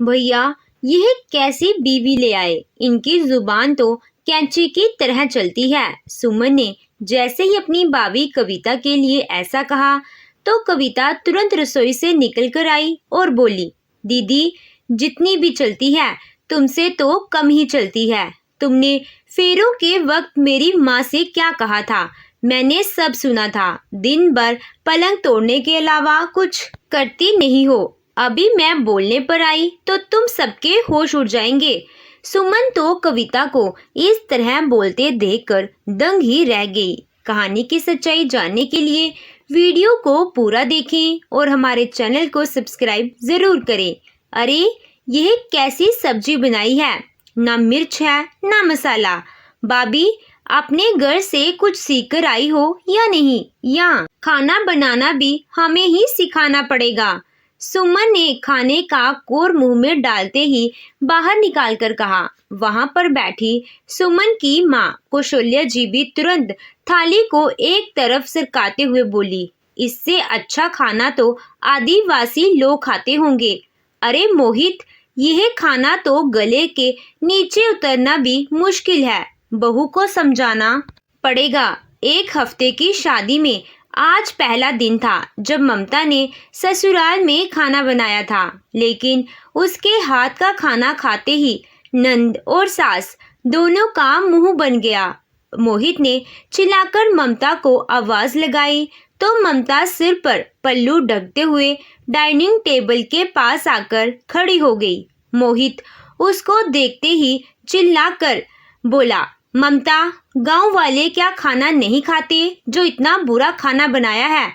भैया, यह कैसी बीवी ले आए। इनकी जुबान तो कैंची की तरह चलती है। सुमन ने जैसे ही अपनी भाभी कविता के लिए ऐसा कहा तो कविता तुरंत रसोई से निकल कर आई और बोली, दीदी, जितनी भी चलती है तुमसे तो कम ही चलती है। तुमने फेरों के वक्त मेरी माँ से क्या कहा था, मैंने सब सुना था। दिन भर पलंग तोड़ने के अलावा कुछ करती नहीं हो। अभी मैं बोलने पर आई तो तुम सबके होश उड़ जाएंगे। सुमन तो कविता को इस तरह बोलते देखकर दंग ही रह गई। कहानी की सच्चाई जानने के लिए वीडियो को पूरा देखें और हमारे चैनल को सब्सक्राइब जरूर करें। अरे, यह कैसी सब्जी बनाई है, ना मिर्च है ना मसाला। भाभी, अपने घर से कुछ सीख कर आई हो या नहीं, या खाना बनाना भी हमें ही सिखाना पड़ेगा। सुमन ने खाने का कोर मुंह में डालते ही बाहर निकालकर कहा। वहां पर बैठी सुमन की माँ कौशल्या जी भी तुरंत थाली को एक तरफ सरकाते हुए बोली, इससे अच्छा खाना तो आदिवासी लोग खाते होंगे। अरे मोहित, यह खाना तो गले के नीचे उतरना भी मुश्किल है। बहू को समझाना पड़ेगा। एक हफ्ते की शादी में आज पहला दिन था जब ममता ने ससुराल में खाना बनाया था, लेकिन उसके हाथ का खाना खाते ही नंद और सास दोनों का मुंह बन गया। मोहित ने चिल्लाकर ममता को आवाज लगाई तो ममता सिर पर पल्लू ढकते हुए डाइनिंग टेबल के पास आकर खड़ी हो गई। मोहित उसको देखते ही चिल्लाकर बोला, ममता, गांव वाले क्या खाना नहीं खाते जो इतना बुरा खाना बनाया है।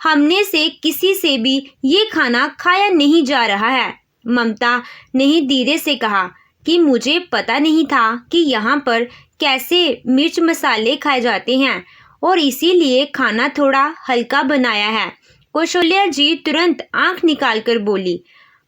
हमने से किसी से भी ये खाना खाया नहीं जा रहा है। ममता ने ही धीरे से कहा कि मुझे पता नहीं था कि यहाँ पर कैसे मिर्च मसाले खाए जाते हैं और इसीलिए खाना थोड़ा हल्का बनाया है। कौशल्या जी तुरंत आंख निकालकर बोली,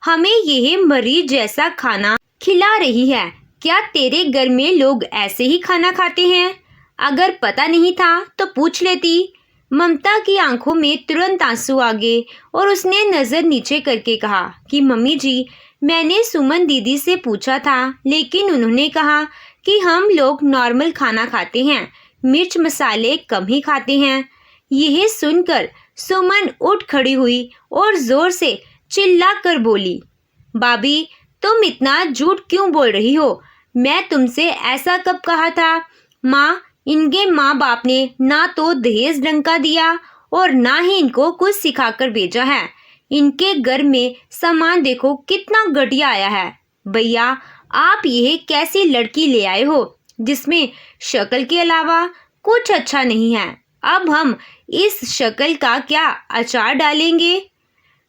हमें यह मरीज जैसा खाना खिला रही है। क्या तेरे घर में लोग ऐसे ही खाना खाते हैं? अगर पता नहीं था तो पूछ लेती। ममता की आंखों में तुरंत आंसू आ गए और उसने नजर नीचे करके कहा कि मम्मी जी, मैंने सुमन दीदी से पूछा था, लेकिन उन्होंने कहा कि हम लोग नॉर्मल खाना खाते हैं, मिर्च मसाले कम ही खाते हैं। यह सुनकर सुमन उठ खड़ी हुई और जोर से चिल्ला कर बोली, भाभी, तुम इतना झूठ क्यों बोल रही हो? मैं तुमसे ऐसा कब कहा था? माँ, इनके माँ बाप ने ना तो दहेज ढंग का दिया और ना ही इनको कुछ सिखाकर भेजा है। इनके घर में सामान देखो कितना घटिया आया है। भैया, आप यह कैसी लड़की ले आए हो जिसमें शक्ल के अलावा कुछ अच्छा नहीं है। अब हम इस शक्ल का क्या अचार डालेंगे?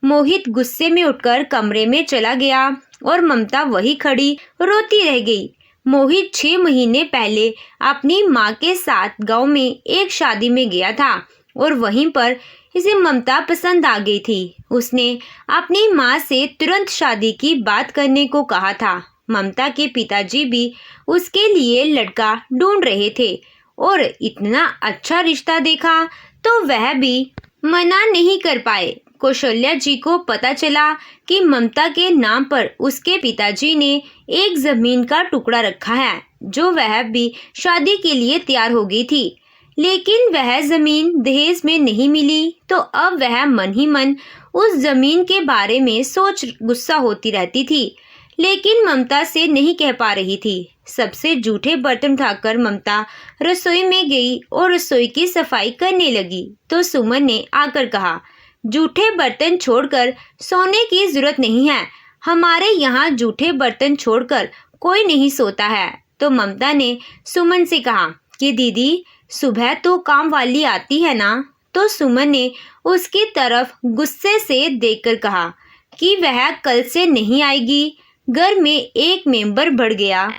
मोहित गुस्से में उठकर कमरे में चला गया और ममता वही खड़ी रोती रह गई। मोहित 6 महीने पहले अपनी माँ के साथ गांव में एक शादी में गया था और वहीं पर इसे ममता पसंद आ गई थी। उसने अपनी माँ से तुरंत शादी की बात करने को कहा था। ममता के पिताजी भी उसके लिए लड़का ढूंढ रहे थे और इतना अच्छा रिश्ता देखा तो वह भी मना नहीं कर पाए। कौशल्या जी को पता चला कि ममता के नाम पर उसके पिताजी ने एक जमीन का टुकड़ा रखा है जो वह भी शादी के लिए तैयार हो गई थी, लेकिन वह जमीन दहेज में नहीं मिली तो अब वह मन ही मन उस जमीन के बारे में सोच गुस्सा होती रहती थी, लेकिन ममता से नहीं कह पा रही थी। सबसे जूठे बर्तन उठाकर ममता रसोई में गई और रसोई की सफाई करने लगी तो सुमन ने आकर कहा, जूठे बर्तन छोड़कर सोने की जरूरत नहीं है। हमारे यहाँ जूठे बर्तन छोड़कर कोई नहीं सोता है। तो ममता ने सुमन से कहा कि दीदी, सुबह तो काम वाली आती है ना? तो सुमन ने उसकी तरफ गुस्से से देखकर कहा कि वह कल से नहीं आएगी। घर में एक मेंबर बढ़ गया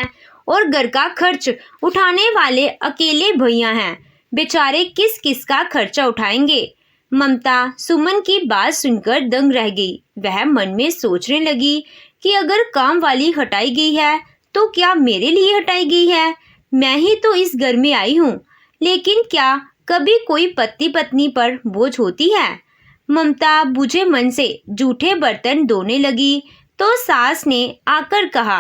और घर का खर्च उठाने वाले अकेले भैया हैं। बेचारे किस किस का खर्चा उठाएंगे? ममता सुमन की बात सुनकर दंग रह गई। वह मन में सोचने लगी कि अगर काम वाली हटाई गई है तो क्या मेरे लिए हटाई गई है? मैं ही तो इस घर में आई हूँ, लेकिन क्या कभी कोई पति पत्नी पर बोझ होती है? ममता बुझे मन से जूठे बर्तन धोने लगी तो सास ने आकर कहा,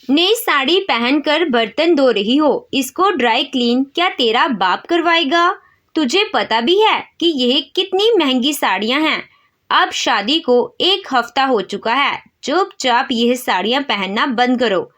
नई साड़ी पहनकर बर्तन धो रही हो, इसको ड्राई क्लीन क्या तेरा बाप करवाएगा? तुझे पता भी है कि यह कितनी महंगी साड़ियां हैं। अब शादी को 1 हफ्ता हो चुका है, चुपचाप यह साड़ियां पहनना बंद करो।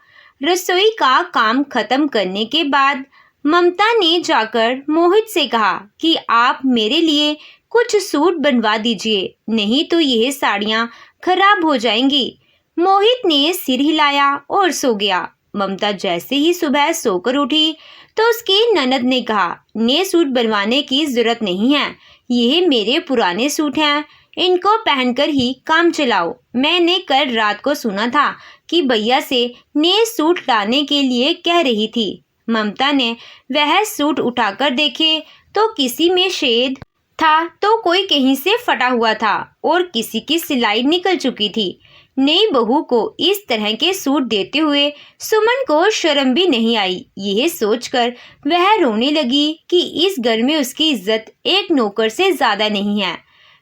रसोई का काम खत्म करने के बाद ममता ने जाकर मोहित से कहा कि आप मेरे लिए कुछ सूट बनवा दीजिए, नहीं तो यह साड़ियां खराब हो जाएंगी। मोहित ने सिर हिलाया और सो गया। ममता जैसे ही सुबह सोकर उठी तो उसकी ननद ने कहा, नए सूट बनवाने की जरूरत नहीं है, यह मेरे पुराने सूट हैं, इनको पहनकर ही काम चलाओ। मैंने कल रात को सुना था कि भैया से नए सूट लाने के लिए कह रही थी। ममता ने वह सूट उठाकर देखे तो किसी में छेद था तो कोई कहीं से फटा हुआ था और किसी की सिलाई निकल चुकी थी। नई बहू को इस तरह के सूट देते हुए सुमन को शर्म भी नहीं आई। यह सोचकर वह रोने लगी कि इस घर में उसकी इज्जत एक नौकर से ज्यादा नहीं है।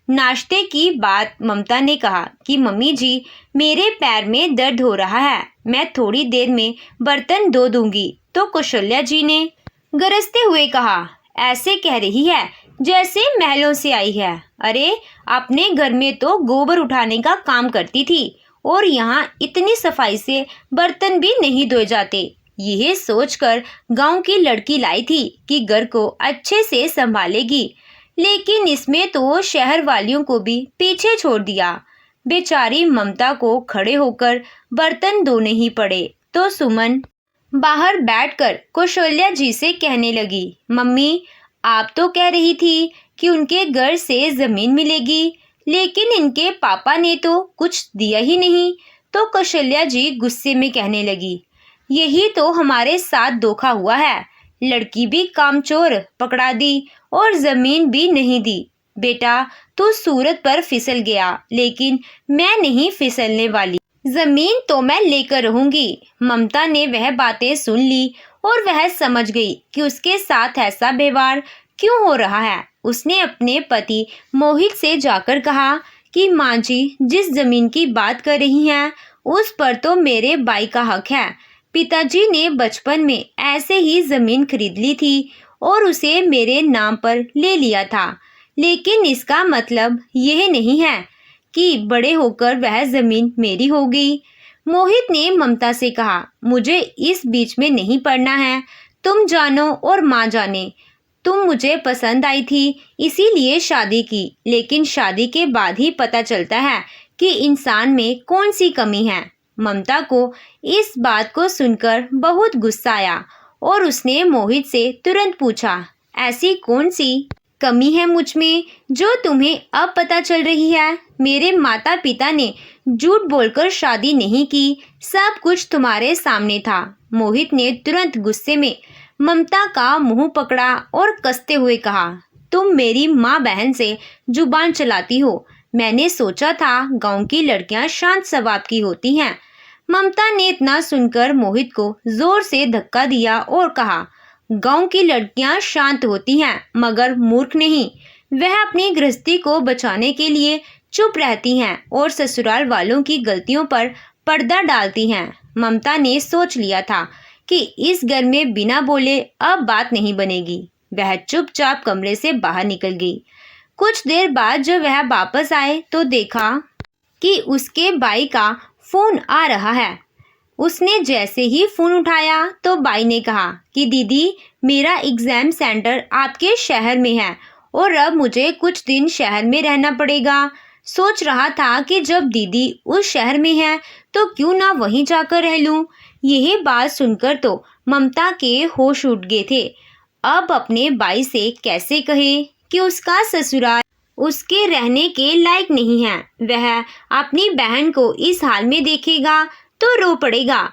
नाश्ते की बात ममता ने कहा कि मम्मी जी, मेरे पैर में दर्द हो रहा है, मैं थोड़ी देर में बर्तन धो दूंगी। तो कौशल्या जी ने गरजते हुए कहा, ऐसे कह रही है जैसे महलों से आई है। अरे, अपने घर में तो गोबर उठाने का काम करती थी और यहाँ इतनी सफाई से बर्तन भी नहीं धोए जाते। यह सोचकर गांव की लड़की लाई थी कि घर को अच्छे से संभालेगी, लेकिन इसमें तो शहर वालियों को भी पीछे छोड़ दिया। बेचारी ममता को खड़े होकर बर्तन धोने ही पड़े। तो सुमन बाहर बैठकर कौशल्या जी से कहने लगी, मम्मी, आप तो कह रही थी कि उनके घर से जमीन मिलेगी, लेकिन इनके पापा ने तो कुछ दिया ही नहीं। तो कौशल्या जी गुस्से में कहने लगी, यही तो हमारे साथ धोखा हुआ है, लड़की भी कामचोर पकड़ा दी और जमीन भी नहीं दी। बेटा, तू सूरत पर फिसल गया, लेकिन मैं नहीं फिसलने वाली, जमीन तो मैं लेकर रहूंगी। ममता ने वह बातें सुन ली और वह समझ गई कि उसके साथ ऐसा व्यवहार क्यों हो रहा है। उसने अपने पति मोहित से जाकर कहा कि माँ जी, जिस जमीन की बात कर रही हैं उस पर तो मेरे भाई का हक है। पिताजी ने बचपन में ऐसे ही जमीन खरीद ली थी और उसे मेरे नाम पर ले लिया था, लेकिन इसका मतलब यह नहीं है कि बड़े होकर वह जमीन मेरी हो गई। मोहित ने ममता से कहा, मुझे इस बीच में नहीं पड़ना है, तुम जानो और माँ जाने। तुम मुझे पसंद आई थी इसीलिए शादी की, लेकिन शादी के बाद ही पता चलता है कि इंसान में कौन सी कमी है। ममता को इस बात को सुनकर बहुत गुस्सा आया और उसने मोहित से तुरंत पूछा, ऐसी कौन सी कमी है मुझ में जो तुम्हें अब पता चल रही है? मेरे माता पिता ने झूठ बोलकर शादी नहीं की, सब कुछ तुम्हारे सामने था। मोहित ने तुरंत गुस्से में ममता का मुंह पकड़ा और कसते हुए कहा, तुम मेरी माँ बहन से जुबान चलाती हो। मैंने सोचा था गांव की लड़कियां शांत स्वभाव की होती हैं। ममता ने इतना सुनकर मोहित को जोर से धक्का दिया और कहा, गांव की लड़कियां शांत होती हैं मगर मूर्ख नहीं। वह अपनी गृहस्थी को बचाने के लिए चुप रहती हैं और ससुराल वालों की गलतियों पर पर्दा डालती हैं। ममता ने सोच लिया था कि इस घर में बिना बोले अब बात नहीं बनेगी। वह चुपचाप कमरे से बाहर निकल गई। कुछ देर बाद जब वह वापस आए तो देखा कि उसके भाई का फोन आ रहा है। उसने जैसे ही फोन उठाया तो भाई ने कहा कि दीदी, मेरा एग्जाम सेंटर आपके शहर में है और अब मुझे कुछ दिन शहर में रहना पड़ेगा। सोच रहा था कि जब दीदी उस शहर में है तो क्यों ना वहीं जाकर रह लूं। यह बात सुनकर तो ममता के होश उड़ गए थे। अब अपने भाई से कैसे कहे कि उसका ससुराल उसके रहने के लायक नहीं है। वह अपनी बहन को इस हाल में देखेगा तो रो पड़ेगा।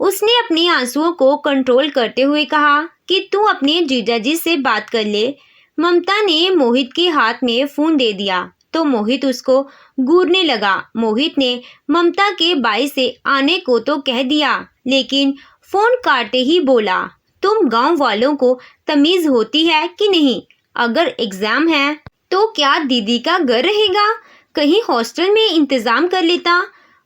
उसने अपने आंसुओं को कंट्रोल करते हुए कहा कि तू अपने जीजाजी से बात कर ले। ममता ने मोहित के हाथ में फोन दे दिया तो मोहित उसको घूरने लगा। मोहित ने ममता के भाई से आने को तो कह दिया, लेकिन फोन काटते ही बोला, तुम गांव वालों को तमीज होती है कि नहीं? अगर एग्जाम है तो क्या दीदी का घर रहेगा? कहीं हॉस्टल में इंतजाम कर लेता।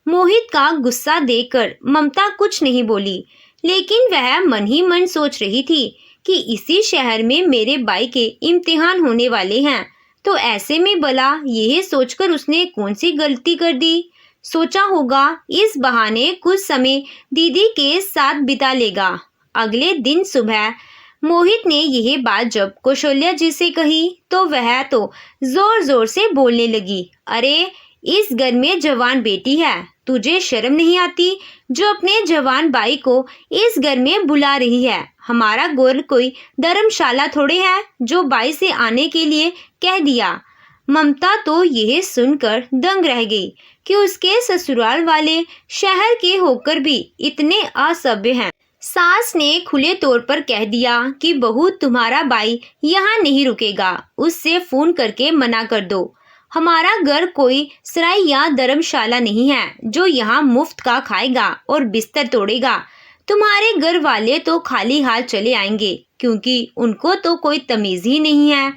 मोहित का गुस्सा देखकर ममता कुछ नहीं बोली, लेकिन वह मन ही मन सोच रही थी कि इसी शहर में मेरे भाई के इम्तिहान होने वाले हैं, तो ऐसे में भला यह सोचकर उसने कौन सी गलती कर दी। सोचा होगा इस बहाने कुछ समय दीदी के साथ बिता लेगा। अगले दिन सुबह मोहित ने यह बात जब कौशल्या जी से कही तो वह तो जोर जोर से बोलने लगी, अरे इस घर में जवान बेटी है, तुझे शर्म नहीं आती जो अपने जवान भाई को इस घर में बुला रही है। हमारा घर कोई धर्मशाला थोड़े है जो भाई से आने के लिए कह दिया। ममता तो यह सुनकर दंग रह गई कि उसके ससुराल वाले शहर के होकर भी इतने असभ्य हैं। सास ने खुले तौर पर कह दिया कि बहू तुम्हारा भाई यहाँ नहीं रुकेगा, उससे फोन करके मना कर दो। हमारा घर कोई सराय या धर्मशाला नहीं है जो यहाँ मुफ्त का खाएगा और बिस्तर तोड़ेगा। तुम्हारे घर वाले तो खाली हाथ चले आएंगे क्योंकि उनको तो कोई तमीज ही नहीं है।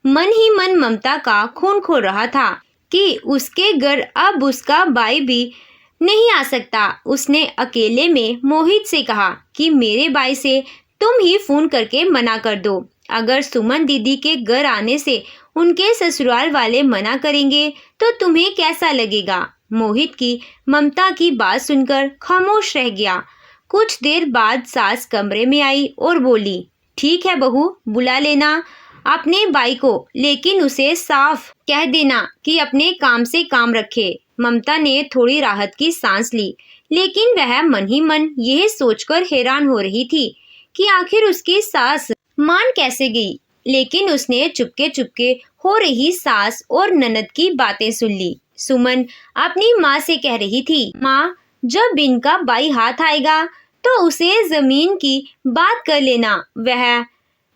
मन ही मन ममता का खून खो रहा था कि उसके घर अब उसका भाई भी नहीं आ सकता। उसने अकेले में मोहित से कहा कि मेरे भाई से तुम ही फोन करके मना कर दो। अगर सुमन दीदी के घर आने से उनके ससुराल वाले मना करेंगे तो तुम्हें कैसा लगेगा। मोहित की ममता की बात सुनकर खामोश रह गया। कुछ देर बाद सास कमरे में आई और बोली, ठीक है बहू, बुला लेना अपने भाई को, लेकिन उसे साफ कह देना कि अपने काम से काम रखे। ममता ने थोड़ी राहत की सांस ली, लेकिन वह मन ही मन यह सोचकर हैरान हो रही थी कि आखिर उसकी सास मान कैसे गई। लेकिन उसने चुपके चुपके हो रही सास और ननद की बातें सुन ली। सुमन अपनी माँ से कह रही थी, माँ जब इनका भाई हाथ आएगा तो उसे जमीन की बात कर लेना, वह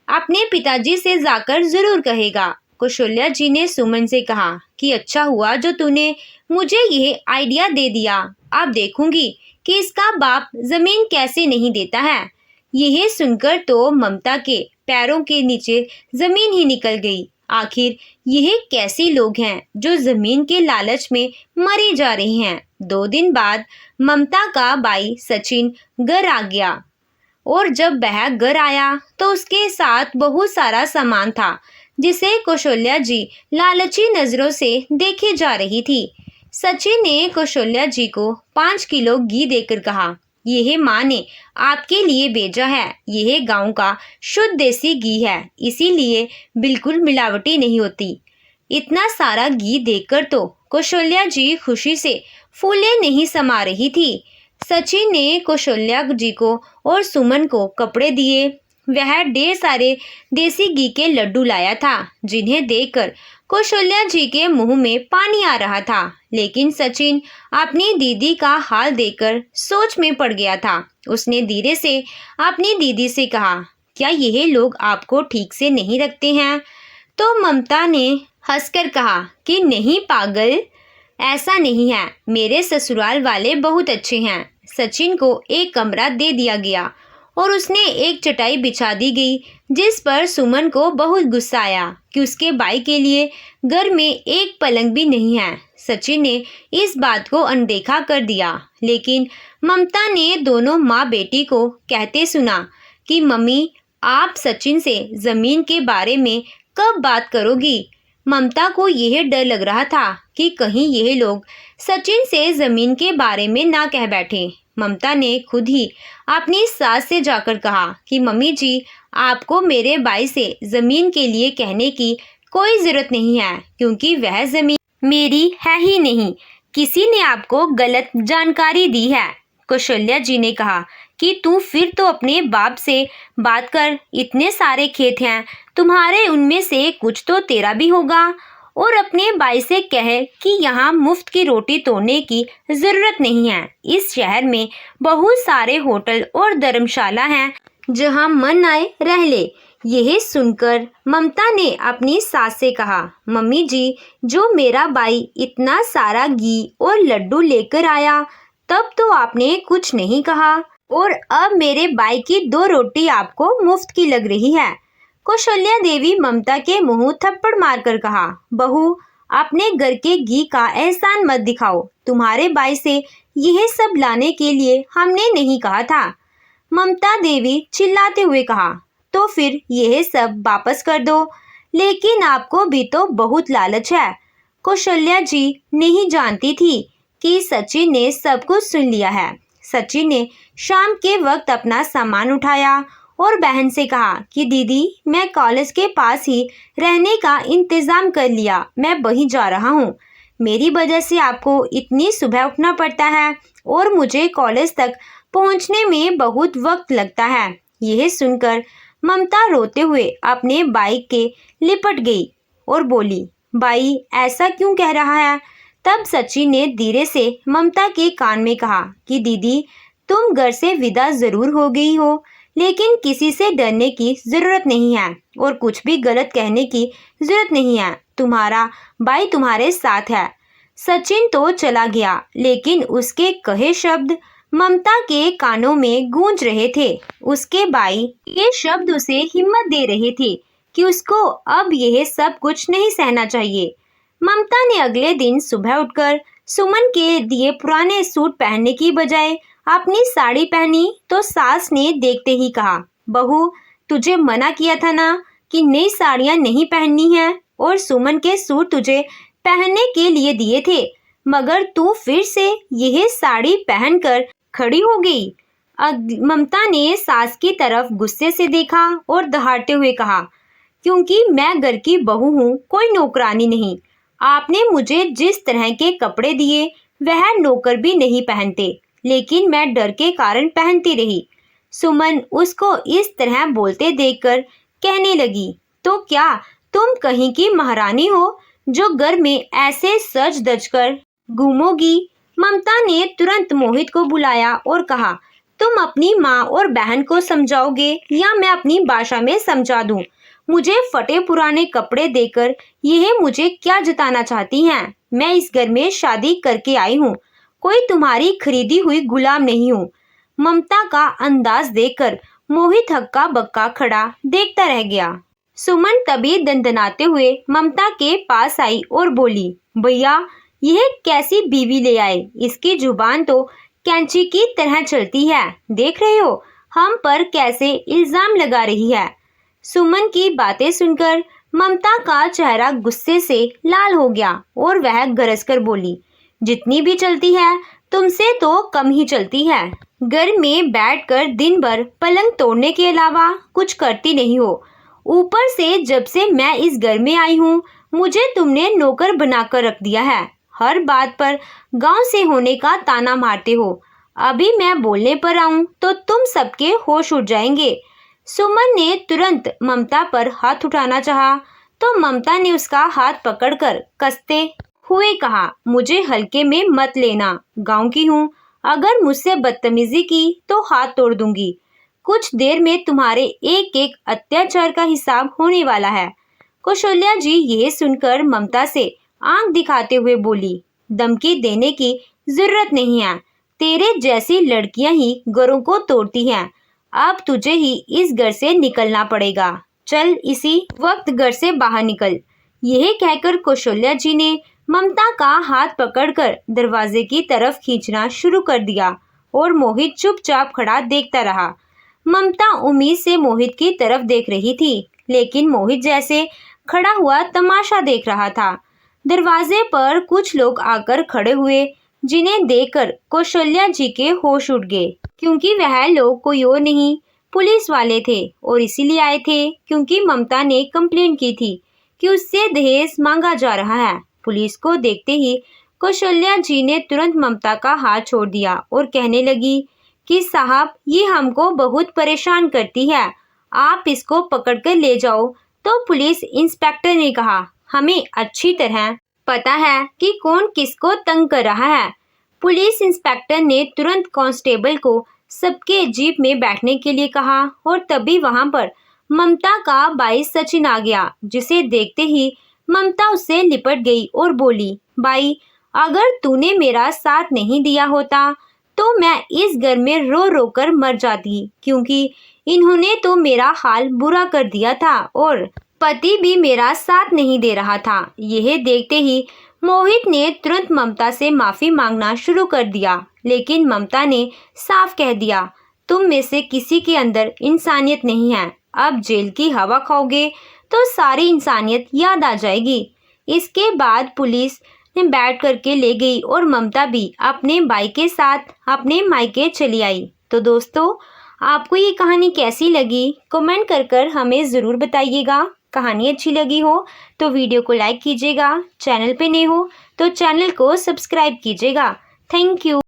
अपने पिताजी से जाकर जरूर कहेगा। कौशल्या जी ने सुमन से कहा कि अच्छा हुआ जो तूने मुझे यह आइडिया दे दिया। अब देखूंगी कि इसका बाप जमीन कैसे नहीं देता है। यह सुनकर तो ममता के पैरों के नीचे जमीन ही निकल गई। आखिर यह कैसे लोग हैं जो जमीन के लालच में मरे जा रहे हैं। 2 दिन बाद ममता का भाई सचिन घर आ गया और जब वह घर आया तो उसके साथ बहुत सारा सामान था जिसे कौशल्या जी लालची नजरों से देखे जा रही थी। सचिन ने कौशल्या जी को 5 किलो घी देकर कहा, यह माँ ने आपके लिए भेजा है। यह गांव का शुद्ध देसी घी है, इसीलिए बिल्कुल मिलावटी नहीं होती। इतना सारा घी देखकर तो कौशल्या जी खुशी से फूले नहीं समा रही थी। सचिन ने कौशल्या जी को और सुमन को कपड़े दिए। वह ढेर सारे देसी घी के लड्डू लाया था जिन्हें देखकर कौशल्या जी के मुंह में पानी आ रहा था। लेकिन सचिन अपनी दीदी का हाल देखकर सोच में पड़ गया था। उसने धीरे से अपनी दीदी से कहा, क्या यह लोग आपको ठीक से नहीं रखते हैं? तो ममता ने हंसकर कहा कि नहीं पागल, ऐसा नहीं है, मेरे ससुराल वाले बहुत अच्छे हैं। सचिन को एक कमरा दे दिया गया और उसने एक चटाई बिछा दी गई जिस पर सुमन को बहुत गुस्सा आया कि उसके भाई के लिए घर में एक पलंग भी नहीं है। सचिन ने इस बात को अनदेखा कर दिया, लेकिन ममता ने दोनों माँ बेटी को कहते सुना कि मम्मी आप सचिन से ज़मीन के बारे में कब बात करोगी। ममता को यह डर लग रहा था कि कहीं यह लोग सचिन से ज़मीन के बारे में ना कह बैठे। ममता ने खुद ही अपनी सास से जाकर कहा कि मम्मी जी, आपको मेरे भाई से ज़मीन के लिए कहने की कोई ज़रूरत नहीं है क्योंकि वह ज़मीन मेरी है ही नहीं, किसी ने आपको गलत जानकारी दी है। कौशल्या जी ने कहा कि तू फिर तो अपने बाप से बात कर, इतने सारे खेत हैं तुम्हारे, उनमें से कुछ तो तेरा भी होगा। और अपने भाई से कहे कि यहाँ मुफ्त की रोटी तोड़ने की ज़रूरत नहीं है। इस शहर में बहुत सारे होटल और धर्मशाला हैं जहाँ मन आए रह ले। यह सुनकर ममता ने अपनी सास से कहा, मम्मी जी, जो मेरा भाई इतना सारा घी और लड्डू लेकर आया तब तो आपने कुछ नहीं कहा, और अब मेरे भाई की 2 रोटी आपको मुफ्त की लग रही है। कौशल्या देवी ममता के मुंह थप्पड़ मारकर कहा, बहू अपने घर के घी का एहसान मत दिखाओ। तुम्हारे भाई से यह सब लाने के लिए हमने नहीं कहा था। ममता देवी चिल्लाते हुए कहा, तो फिर यह सब वापस कर दो। लेकिन आपको भी तो बहुत लालच है। कौशल्या जी नहीं जानती थी कि सचिन ने सब कुछ सुन लिया है। सचिन ने शाम के वक्त अपना सामान उठाया और बहन से कहा कि दीदी, मैं कॉलेज के पास ही रहने का इंतजाम कर लिया, मैं वहीं जा रहा हूँ। मेरी वजह से आपको इतनी सुबह उठना पड़ता है और मुझे कॉलेज तक पहुँचने में बहुत वक्त लगता है। यह सुनकर ममता रोते हुए अपने बाइक के लिपट गई और बोली, भाई ऐसा क्यों कह रहा है? तब सचिन ने धीरे से ममता के कान में कहा कि दीदी, तुम घर से विदा जरूर हो गई हो, लेकिन किसी से डरने की जरूरत नहीं है और कुछ भी गलत कहने की जरूरत नहीं है। तुम्हारा भाई तुम्हारे साथ है। सचिन तो चला गया, लेकिन उसके कहे शब्द ममता के कानों में गूंज रहे थे। उसके भाई ये शब्द उसे हिम्मत दे रहे थे कि उसको अब यह सब कुछ नहीं सहना चाहिए। ममता ने अगले दिन सुबह उठकर सुमन के दिए पुराने सूट पहनने की बजाय अपनी साड़ी पहनी तो सास ने देखते ही कहा, बहू, तुझे मना किया था ना कि नई साड़ियां नहीं पहननी है और सुमन के सूट तुझे पहनने के लिए दिए थे, मगर तू फिर से यह साड़ी पहनकर खड़ी हो गई। ममता ने सास की तरफ गुस्से से देखा और दहाड़ते हुए कहा, क्योंकि मैं घर की बहू हूँ, कोई नौकरानी नहीं। आपने मुझे जिस तरह के कपड़े दिए वह नौकर भी नहीं पहनते, लेकिन मैं डर के कारण पहनती रही। सुमन उसको इस तरह बोलते देखकर कहने लगी, तो क्या तुम कहीं की महारानी हो जो घर में ऐसे सज धज कर घूमोगी? ममता ने तुरंत मोहित को बुलाया और कहा, तुम अपनी माँ और बहन को समझाओगे या मैं अपनी भाषा में समझा दूं? मुझे फटे पुराने कपड़े देकर यह मुझे क्या जताना चाहती हैं? मैं इस घर में शादी करके आई हूँ, कोई तुम्हारी खरीदी हुई गुलाम नहीं हूँ। ममता का अंदाज देखकर मोहित हक्का बक्का खड़ा देखता रह गया। सुमन तभी दंदनाते हुए ममता के पास आई और बोली, भैया, यह कैसी बीवी ले आए? इसकी जुबान तो कैंची की तरह चलती है। देख रहे हो हम पर कैसे इल्जाम लगा रही है। सुमन की बातें सुनकर ममता का चेहरा गुस्से से लाल हो गया और वह गरज कर बोली, जितनी भी चलती है तुमसे तो कम ही चलती है। घर में बैठकर दिन भर पलंग तोड़ने के अलावा कुछ करती नहीं हो। ऊपर से जब से मैं इस घर में आई हूँ मुझे तुमने नौकर बनाकर रख दिया है। हर बात पर गांव से होने का ताना मारते हो। अभी मैं बोलने पर आऊं तो तुम सबके होश उड़ जाएंगे। सुमन ने तुरंत ममता पर हाथ उठाना चाहा तो ममता ने उसका हाथ पकड़कर कसते हुए कहा, मुझे हल्के में मत लेना, गांव की हूँ, अगर मुझसे बदतमीजी की तो हाथ तोड़ दूंगी। कुछ देर में तुम्हारे एक एक अत्याचार का हिसाब होने वाला है। कौशल्या जी यह सुनकर ममता से आंख दिखाते हुए बोली, धमकी देने की जरूरत नहीं है। तेरे जैसी लड़कियां ही घरों को तोड़ती हैं। अब तुझे ही इस घर से निकलना पड़ेगा। चल इसी वक्त घर से बाहर निकल। यह कहकर कौशल्या जी ने ममता का हाथ पकड़कर दरवाजे की तरफ खींचना शुरू कर दिया और मोहित चुपचाप खड़ा देखता रहा। ममता उम्मीद से मोहित की तरफ देख रही थी, लेकिन मोहित जैसे खड़ा हुआ तमाशा देख रहा था। दरवाजे पर कुछ लोग आकर खड़े हुए, जिन्हें देखकर कौशल्या जी के होश उड़ गए, क्योंकि वह लोग कोई और नहीं पुलिस वाले थे और इसीलिए आए थे क्योंकि ममता ने कंप्लेंट की थी कि उससे दहेज मांगा जा रहा है। पुलिस को देखते ही कौशल्या जी ने तुरंत ममता का हाथ छोड़ दिया और कहने लगी कि साहब, ये हमको बहुत परेशान करती है, आप इसको पकड़कर ले जाओ। तो पुलिस इंस्पेक्टर ने कहा, हमें अच्छी तरह पता है कि कौन किसको तंग कर रहा है। पुलिस इंस्पेक्टर ने तुरंत कांस्टेबल को सबके जीप में बैठने के लिए कहा और तभी वहां पर ममता का भाई सचिन आ गया, जिसे देखते ही ममता उससे लिपट गई और बोली, भाई, अगर तूने मेरा साथ नहीं दिया होता तो मैं इस घर में रो रो कर मर जाती, क्योंकि इन्होंने तो मेरा हाल बुरा कर दिया था और पति भी मेरा साथ नहीं दे रहा था। यह देखते ही मोहित ने तुरंत ममता से माफ़ी मांगना शुरू कर दिया, लेकिन ममता ने साफ कह दिया, तुम में से किसी के अंदर इंसानियत नहीं है। अब जेल की हवा खाओगे तो सारी इंसानियत याद आ जाएगी। इसके बाद पुलिस ने बैठ करके ले गई और ममता भी अपने भाई के साथ अपने मायके चली आई। तो दोस्तों, आपको ये कहानी कैसी लगी कमेंट कर हमें ज़रूर बताइएगा। कहानी अच्छी लगी हो तो वीडियो को लाइक कीजिएगा, चैनल पे नए हो तो चैनल को सब्सक्राइब कीजिएगा। Thank you.